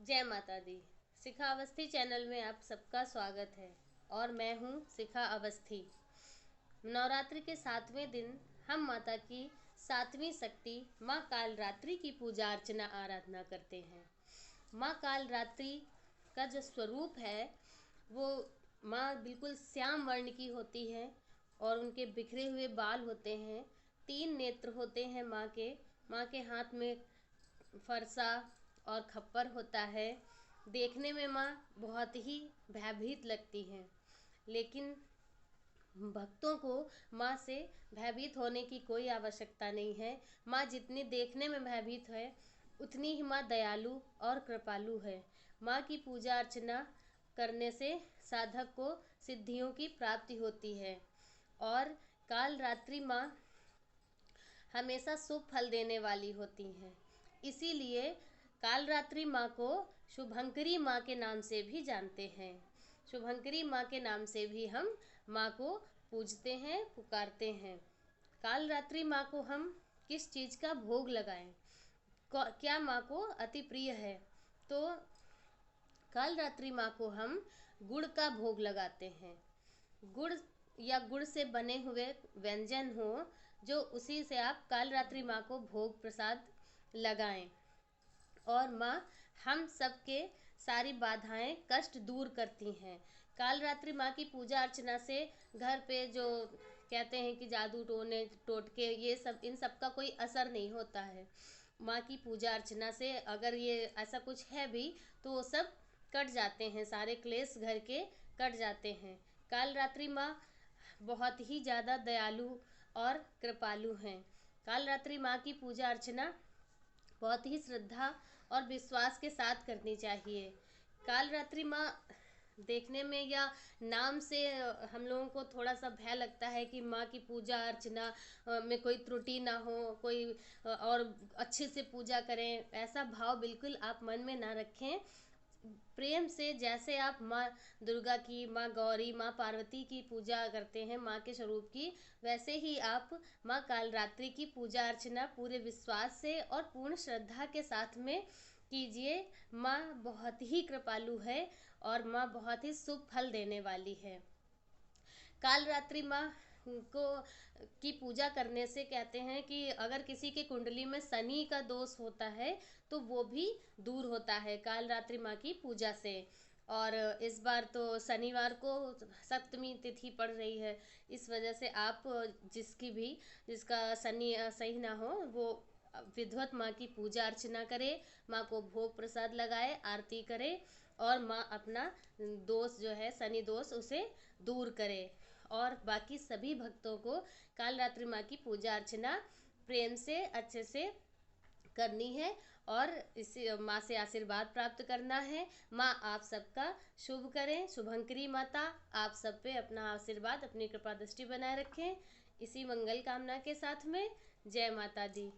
जय माता दी। शिखा अवस्थी चैनल में आप सबका स्वागत है और मैं हूँ शिखा अवस्थी। नवरात्रि के 7वें दिन हम माता की 7वीं शक्ति माँ कालरात्रि की पूजा अर्चना आराधना करते हैं। माँ कालरात्रि का जो स्वरूप है वो माँ बिल्कुल श्याम वर्ण की होती है और उनके बिखरे हुए बाल होते हैं। 3 नेत्र होते हैं माँ के हाथ में फरसा और खप्पर होता है। देखने में माँ बहुत ही भयभीत लगती हैं, लेकिन भक्तों को माँ से भयभीत होने की कोई आवश्यकता नहीं है। माँ जितनी देखने में भयभीत है उतनी ही माँ दयालु और कृपालु है। माँ की पूजा अर्चना करने से साधक को सिद्धियों की प्राप्ति होती है और कालरात्रि माँ हमेशा शुभ फल देने वाली होती हैं। इसीलिए कालरात्रि माँ को शुभंकरी माँ के नाम से भी जानते हैं। शुभंकरी माँ के नाम से भी हम माँ को पूजते हैं, पुकारते हैं। कालरात्रि माँ को हम किस चीज़ का भोग लगाएं, क्या माँ को अति प्रिय है, तो कालरात्रि माँ को हम गुड़ का भोग लगाते हैं। गुड़ या गुड़ से बने हुए व्यंजन हो जो उसी से आप कालरात्रि माँ को भोग प्रसाद लगाएं और माँ हम सबके सारी बाधाएं कष्ट दूर करती हैं। कालरात्रि माँ की पूजा अर्चना से घर पे जो कहते हैं कि जादू टोने टोटके ये सब, इन सब का कोई असर नहीं होता है। माँ की पूजा अर्चना से अगर ये ऐसा कुछ है भी तो वो सब कट जाते हैं, सारे क्लेश घर के कट जाते हैं। कालरात्रि माँ बहुत ही ज़्यादा दयालु और कृपालु हैं। कालरात्रि माँ की पूजा अर्चना बहुत ही श्रद्धा और विश्वास के साथ करनी चाहिए। कालरात्रि माँ देखने में या नाम से हम लोगों को थोड़ा सा भय लगता है कि माँ की पूजा अर्चना में कोई त्रुटि ना हो, कोई और अच्छे से पूजा करें, ऐसा भाव बिल्कुल आप मन में ना रखें। प्रेम से जैसे आप माँ दुर्गा की, माँ गौरी, माँ पार्वती की पूजा करते हैं माँ के स्वरूप की, वैसे ही आप माँ कालरात्रि की पूजा अर्चना पूरे विश्वास से और पूर्ण श्रद्धा के साथ में कीजिए। माँ बहुत ही कृपालु है और माँ बहुत ही शुभ फल देने वाली है। कालरात्रि माँ को की पूजा करने से कहते हैं कि अगर किसी के कुंडली में शनि का दोष होता है तो वो भी दूर होता है कालरात्रि माँ की पूजा से। और इस बार तो शनिवार को सप्तमी तिथि पड़ रही है, इस वजह से आप जिसका शनि सही ना हो वो विधिवत माँ की पूजा अर्चना करे, माँ को भोग प्रसाद लगाए, आरती करे और माँ अपना दोष जो है शनि दोष उसे दूर करे। और बाकी सभी भक्तों को कालरात्रि माँ की पूजा अर्चना प्रेम से अच्छे से करनी है और इसी माँ से आशीर्वाद प्राप्त करना है। माँ आप सबका शुभ करें। शुभंकरी माता आप सब पे अपना आशीर्वाद, अपनी कृपा दृष्टि बनाए रखें। इसी मंगल कामना के साथ में जय माता दी।